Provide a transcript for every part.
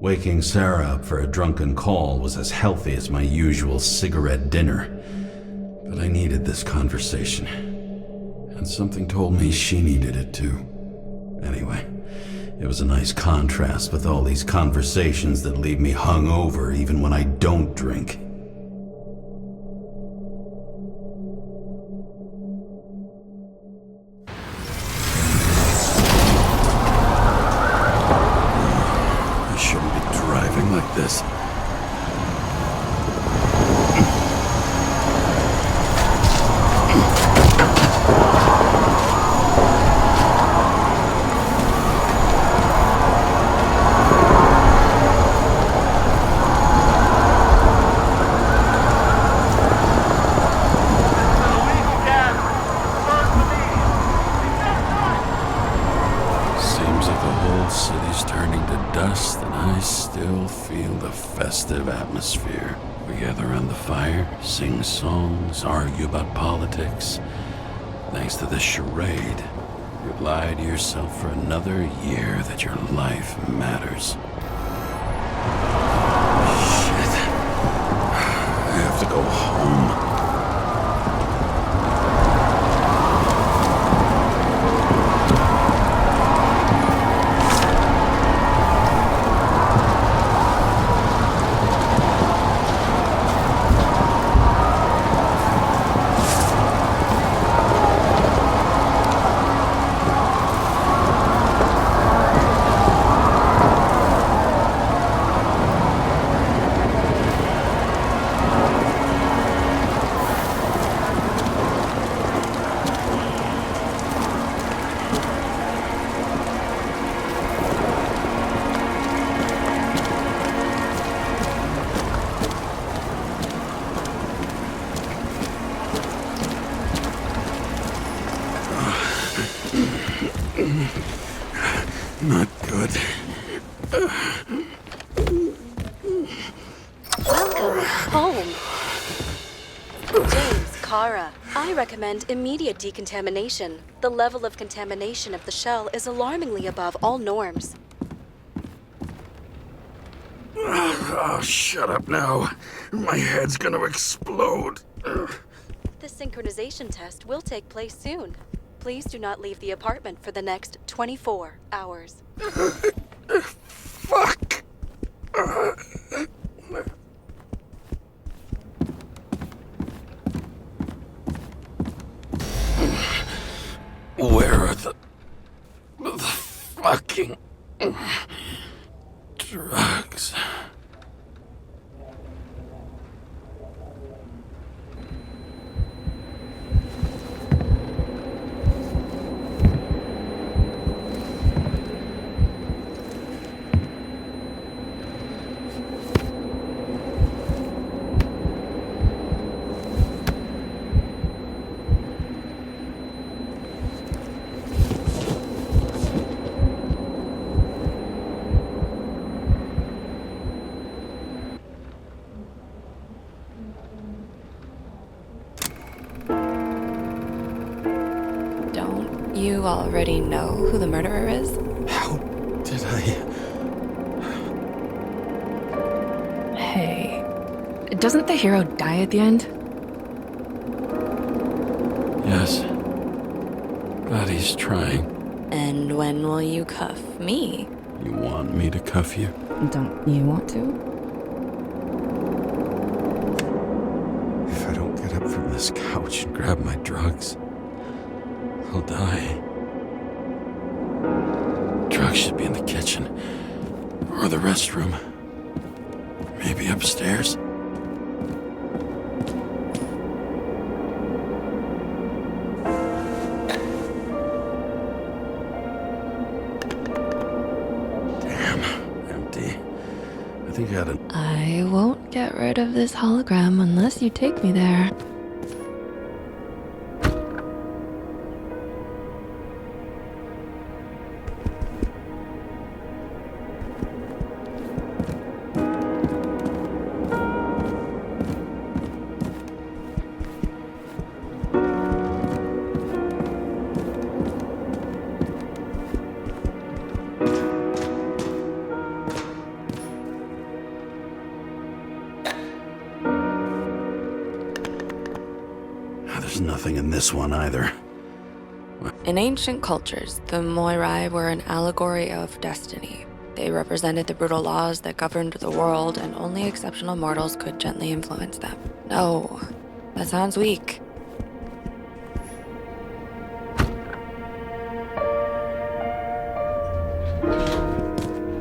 Waking Sara up for a drunken call was as healthy as my usual cigarette dinner. But I needed this conversation. And something told me she needed it too. Anyway, it was a nice contrast with all these conversations that leave me hungover even when I don't drink. I shouldn't be driving like this. Atmosphere. We gather around the fire, sing songs, argue about politics. Thanks to this charade, you lie to yourself for another year that your life matters. Shit. I have to go home. Not good. Welcome home. James Karra. I recommend immediate decontamination. The level of contamination of the shell is alarmingly above all norms. Oh, shut up now. My head's gonna explode. The synchronization test will take place soon. Please do not leave the apartment for the next 24 hours. Fuck! Where are the fucking drugs? You already know who the murderer is? How did I... Hey, doesn't the hero die at the end? Yes. But he's trying. And when will you cuff me? You want me to cuff you? Don't you want to? If I don't get up from this couch and grab my drugs, I'll die. Drugs should be in the kitchen. Or the restroom. Maybe upstairs. Damn, empty. I think I had I won't get rid of this hologram unless you take me there. this one either. In ancient cultures, the Moirai were an allegory of destiny. They represented the brutal laws that governed the world, and only exceptional mortals could gently influence them. No, that sounds weak.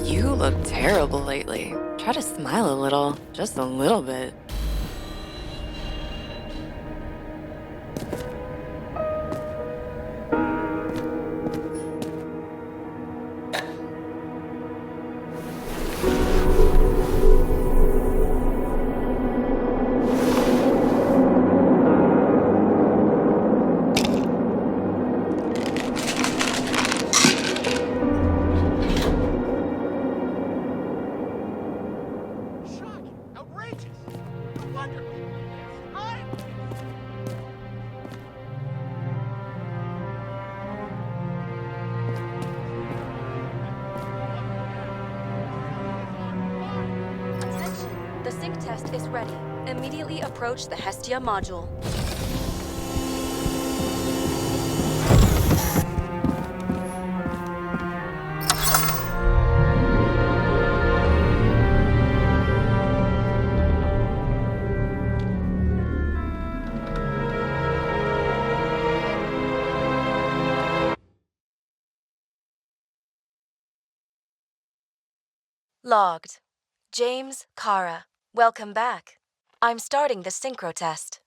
You look terrible lately. Try to smile a little, just a little bit. The sync test is ready. Immediately approach the Hestia module. Logged. James Karra. Welcome back. I'm starting the synchro test.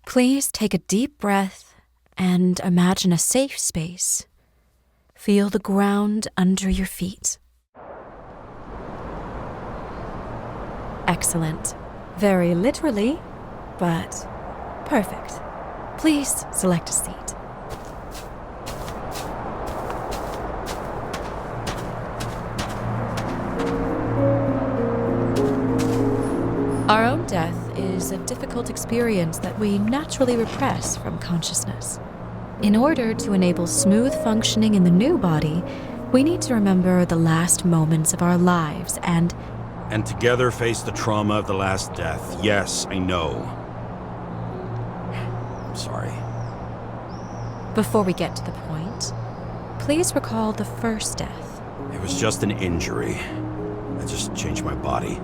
Please take a deep breath and imagine a safe space. Feel the ground under your feet. Excellent. Very literally, but perfect. Please select a seat. Our own death is a difficult experience that we naturally repress from consciousness. In order to enable smooth functioning in the new body, we need to remember the last moments of our lives and together face the trauma of the last death. Yes, I know. I'm sorry. Before we get to the point, please recall the first death. It was just an injury. I just changed my body.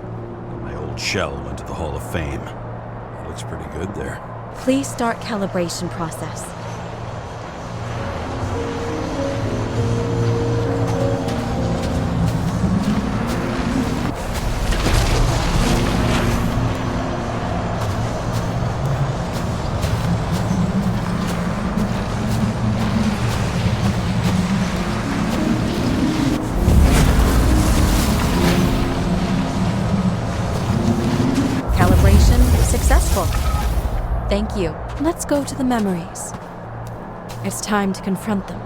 My old shell went to the Hall of Fame. It looks pretty good there. Please start calibration process. Successful. Thank you. Let's go to the memories. It's time to confront them.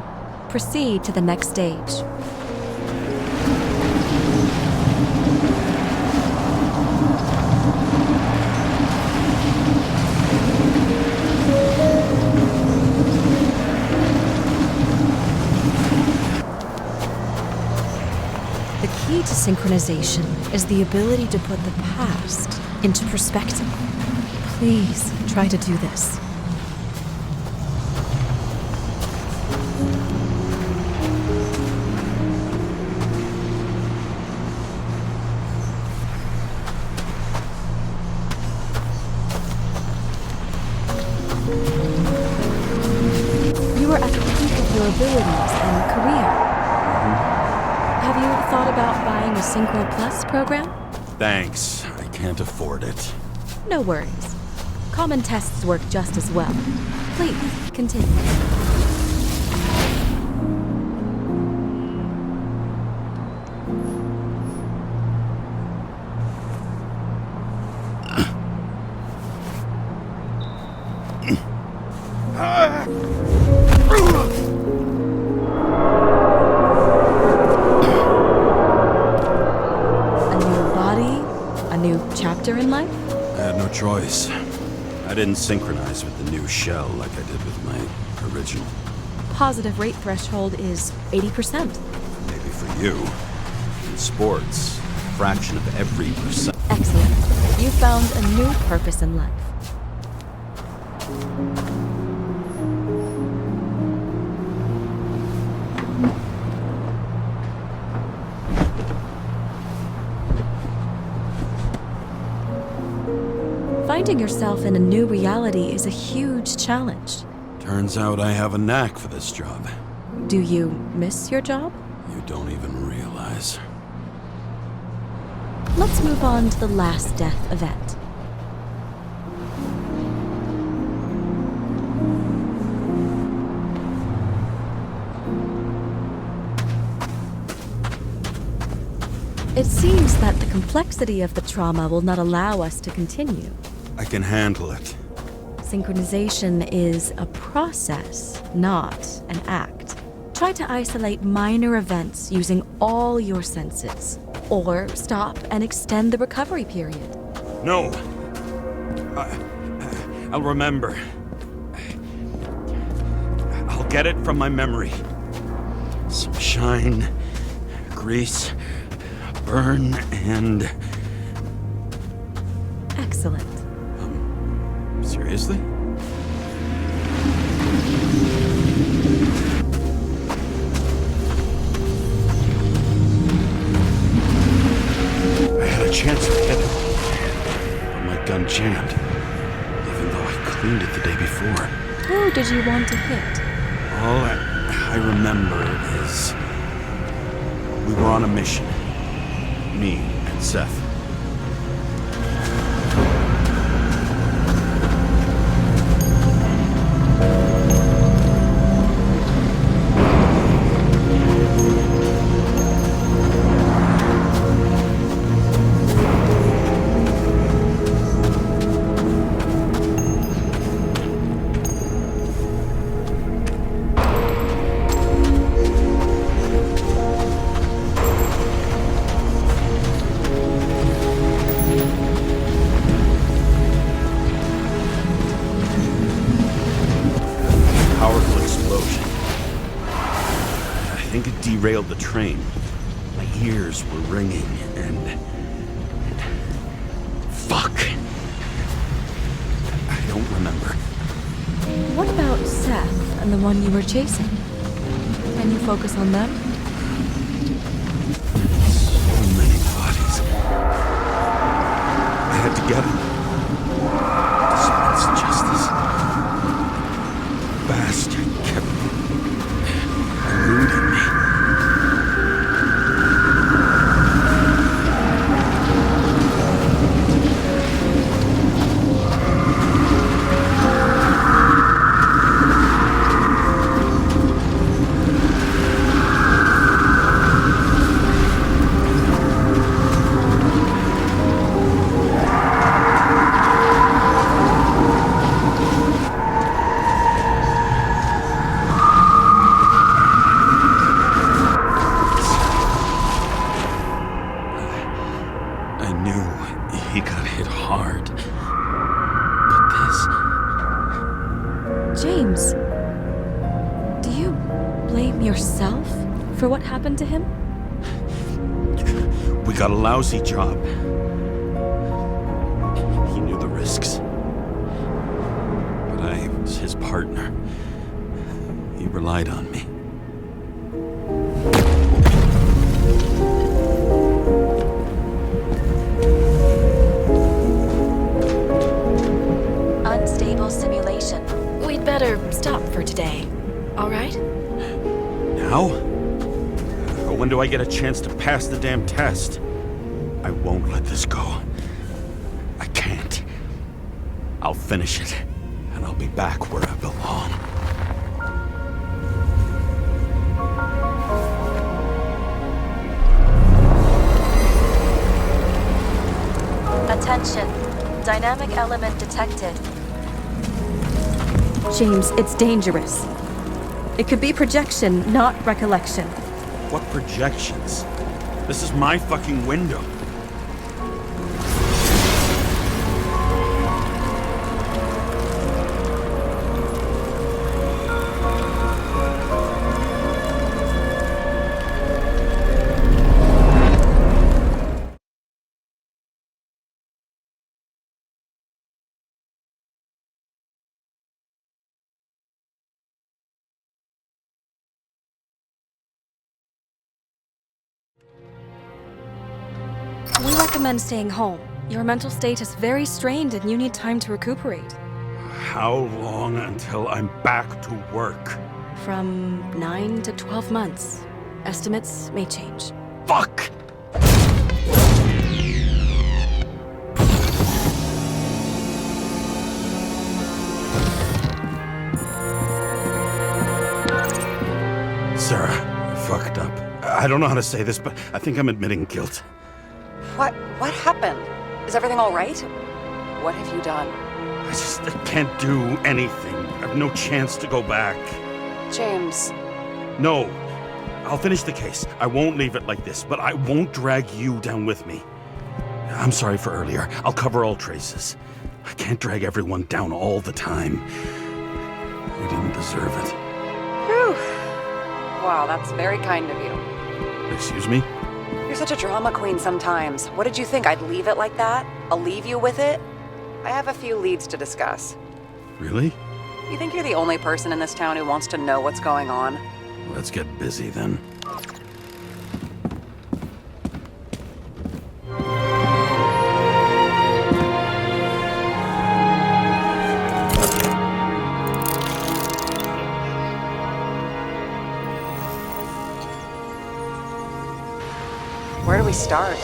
Proceed to the next stage. The key to synchronization is the ability to put the past into perspective. Please try to do this. You are at the peak of your abilities and career. Have you thought about buying a Synchro Plus program? Thanks. I can't afford it. No worries. Common tests work just as well. Please, continue. A new body? A new chapter in life? I had no choice. I didn't synchronize with the new shell like I did with my original. Positive rate threshold is 80%. Maybe for you. In sports, a fraction of every percent. Excellent. You found a new purpose in life. finding yourself in a new reality is a huge challenge. Turns out I have a knack for this job. Do you miss your job? You don't even realize. Let's move on to the last death event. It seems that the complexity of the trauma will not allow us to continue. I can handle it. Synchronization is a process, not an act. Try to isolate minor events using all your senses, or stop and extend the recovery period. No! I'll remember. I'll get it from my memory. Some shine, grease, burn, and... Excellent. Seriously? I had a chance to hit it, but my gun jammed, even though I cleaned it the day before. Who did you want to hit? All I remember is we were on a mission. Me and Seth. Derailed the train. My ears were ringing and... Fuck! I don't remember. What about Seth and the one you were chasing? Can you focus on them? So many bodies. I had to get him. Dispense justice. Bastard kept eluding me. James, do you blame yourself for what happened to him? We got a lousy job. He knew the risks. But I was his partner. He relied on me. Unstable simulation. We'd better stop for today, all right? Now? When do I get a chance to pass the damn test? I won't let this go. I can't. I'll finish it, and I'll be back where I belong. Attention. Dynamic element detected. James, it's dangerous. It could be projection, not recollection. What projections? This is my fucking window. We recommend staying home. Your mental state is very strained and you need time to recuperate. How long until I'm back to work? From 9 to 12 months. Estimates may change. Fuck! Sarah, I fucked up. I don't know how to say this, but I think I'm admitting guilt. What happened? Is everything all right? What have you done? I can't do anything. I have no chance to go back. James. No. I'll finish the case. I won't leave it like this, but I won't drag you down with me. I'm sorry for earlier. I'll cover all traces. I can't drag everyone down all the time. We didn't deserve it. Whew. Wow, that's very kind of you. Excuse me? You're such a drama queen sometimes. What did you think, I'd leave it like that? I'll leave you with it? I have a few leads to discuss. Really? You think you're the only person in this town who wants to know what's going on? Let's get busy then. Where do we start?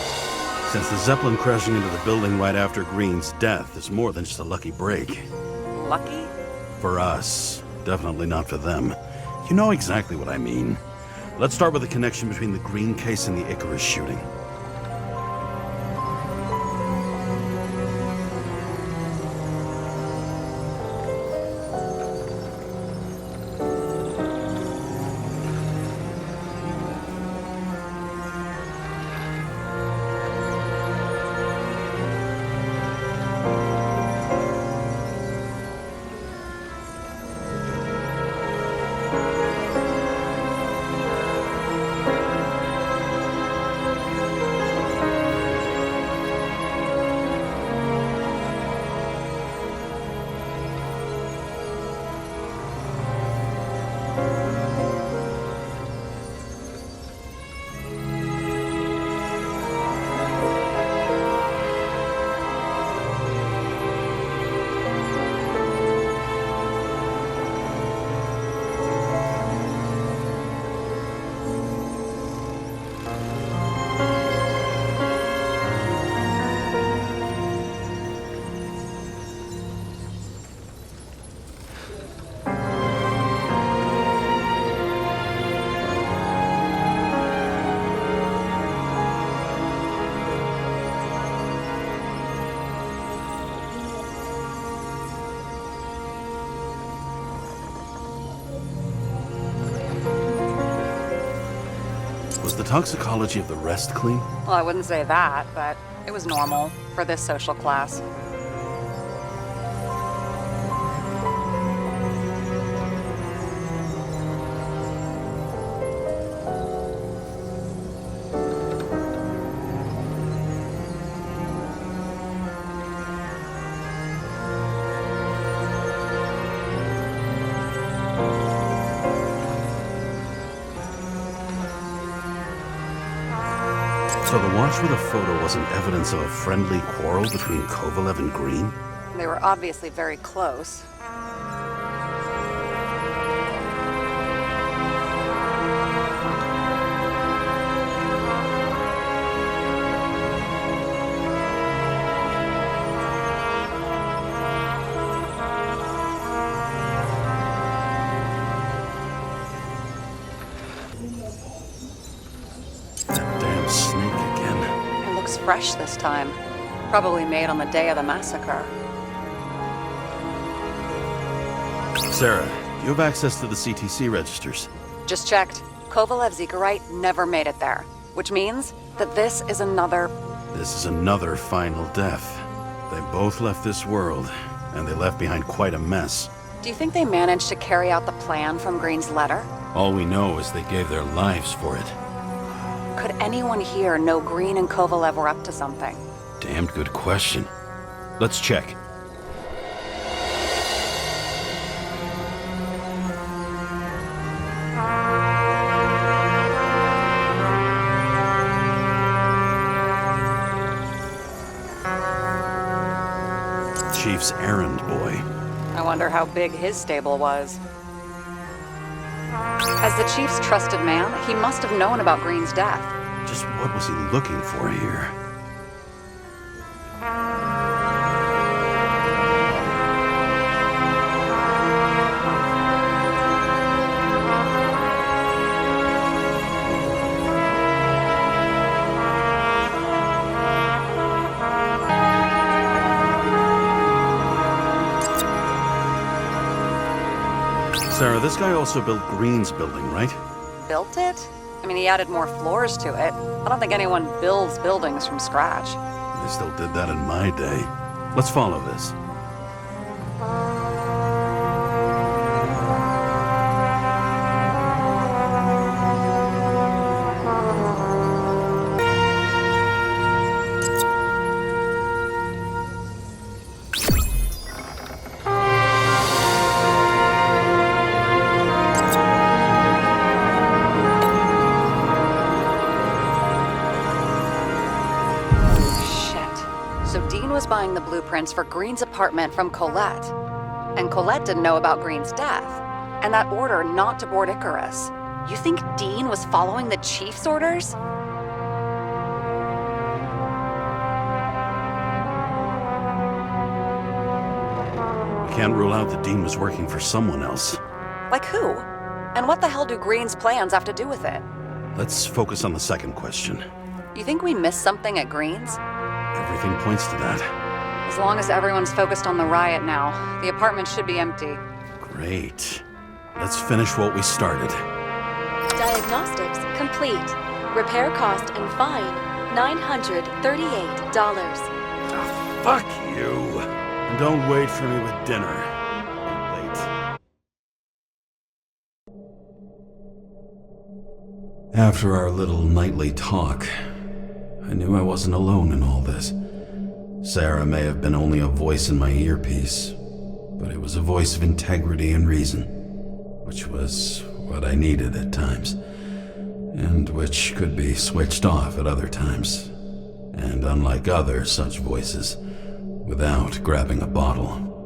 Since the Zeppelin crashing into the building right after Green's death is more than just a lucky break. Lucky? For us. Definitely not for them. You know exactly what I mean. Let's start with the connection between the Green case and the Icarus shooting. Was the toxicology of the rest clean? Well, I wouldn't say that, but it was normal for this social class. So the watch with a photo wasn't evidence of a friendly quarrel between Kovalev and Green? They were obviously very close. Snake again. It looks fresh this time. Probably made on the day of the massacre. Sara, you have access to the CTC registers. Just checked. Kovalev's Icarite never made it there. Which means that this is another final death. They both left this world, and they left behind quite a mess. Do you think they managed to carry out the plan from Green's letter? All we know is they gave their lives for it. Could anyone here know Green and Kovalev were up to something? Damned good question. Let's check. chief's errand boy. I wonder how big his stable was. As the chief's trusted man, he must have known about Green's death. Just what was he looking for here? Sara, this guy also built Green's building, right? Built it? I mean, he added more floors to it. I don't think anyone builds buildings from scratch. They still did that in my day. Let's follow this. Buying the blueprints for Green's apartment from Colette. And Colette didn't know about Green's death, and that order not to board Icarus. You think Dean was following the chief's orders? We can't rule out that Dean was working for someone else. Like who? And what the hell do Green's plans have to do with it? Let's focus on the second question. You think we missed something at Green's? Everything points to that. As long as everyone's focused on the riot now, the apartment should be empty. Great. Let's finish what we started. Diagnostics complete. Repair cost and fine, $938. Oh, fuck you. And don't wait for me with dinner. I'm late. After our little nightly talk, I knew I wasn't alone in all this. Sara may have been only a voice in my earpiece, but it was a voice of integrity and reason, which was what I needed at times, and which could be switched off at other times, and unlike other such voices, without grabbing a bottle.